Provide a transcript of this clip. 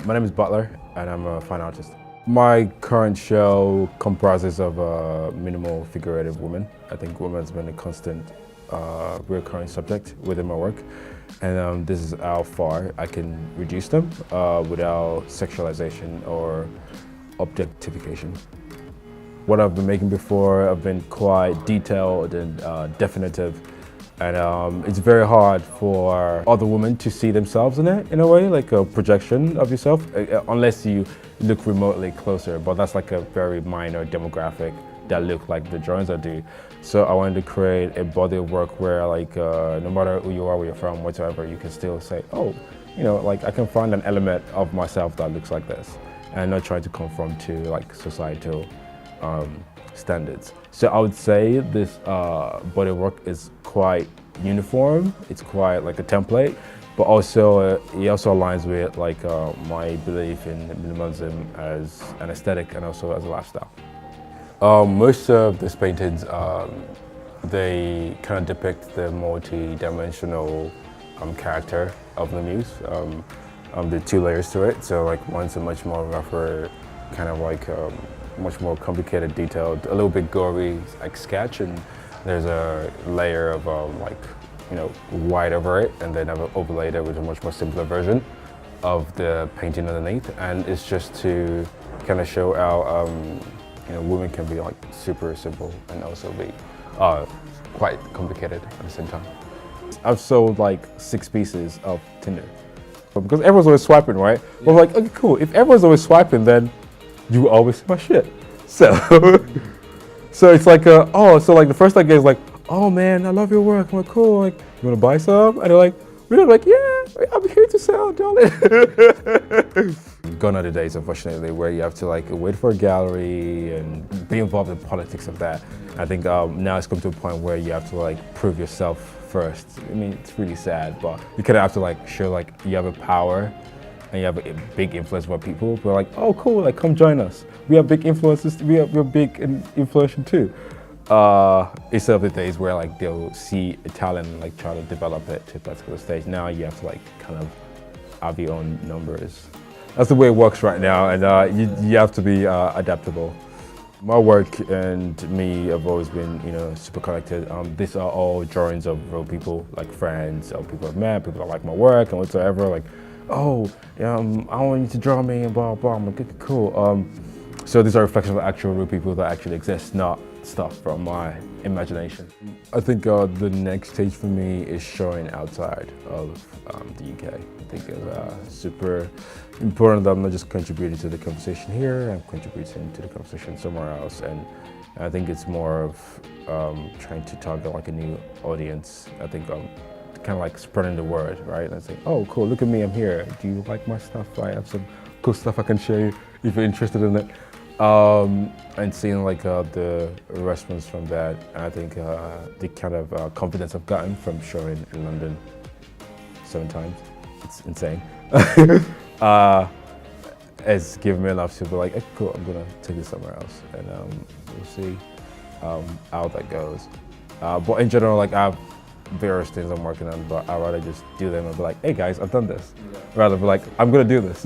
My name is Butler, and I'm a fine artist. My current show comprises of a minimal figurative woman. I think woman has been a constant, recurring subject within my work, and this is how far I can reduce them without sexualization or objectification. What I've been making before, I've been quite detailed and definitive. And it's very hard for other women to see themselves in it, in a way, like a projection of yourself, unless you look remotely closer. But that's like a very minor demographic that look like the drawings I do. So I wanted to create a body of work where, like, no matter who you are, where you're from, whatever, you can still say, oh, you know, like I can find an element of myself that looks like this, and not try to conform to like societal standards. So I would say this body of work is quite uniform. It's quite like a template, but also it also aligns with like my belief in minimalism as an aesthetic and also as a lifestyle. Most of these paintings, they kind of depict the multi-dimensional character of the muse. The two layers to it. So like one's a much more rougher, kind of like much more complicated, detailed, a little bit gory like sketch, and there's a layer of like, you know, white over it, and then I've overlaid it with a much more simpler version of the painting underneath. And it's just to kind of show how you know, women can be like super simple and also be quite complicated at the same time. I've sold like 6 pieces of Tinder because everyone's always swiping, right? Yeah. Well, like, okay, cool. If everyone's always swiping, then you always see my shit. So, so it's like, so like the first like is like, oh man, I love your work. I'm like, cool. Like, you wanna buy some? And they're like, really? I'm like, yeah, I'm here to sell, darling. Gone are the days, unfortunately, where you have to like wait for a gallery and be involved in politics of that. I think now it's come to a point where you have to like prove yourself first. I mean, it's really sad, but you kind of have to like show like you have a power and you have a big influence on people. We're like, oh cool, like come join us. We have big influences, we're big and influential too. Instead of the days where like they'll see a talent and like try to develop it to a particular stage. Now you have to like kind of have your own numbers. That's the way it works right now, and you have to be adaptable. My work and me have always been, you know, super connected. These are all drawings of real people, like friends, or people I've met, people that like my work and whatsoever. Like, oh, I want you to draw me and blah blah. I'm like, okay, cool. So these are reflections of actual real people that actually exist, not stuff from my imagination. I think the next stage for me is showing outside of the UK. I think it's super important that I'm not just contributing to the conversation here, I'm contributing to the conversation somewhere else. And I think it's more of trying to target like a new audience. I think kind of like spreading the word, right? And saying, oh cool, look at me, I'm here. Do you like my stuff? I have some cool stuff I can show you if you're interested in it. And seeing like the response from that, and I think the kind of confidence I've gotten from showing in London 7 times, it's insane. It's given me enough to be like, hey, cool, I'm gonna take this somewhere else, and we'll see how that goes. But in general, like I have various things I'm working on, but I'd rather just do them and be like, hey guys, I've done this, rather be like, I'm gonna do this.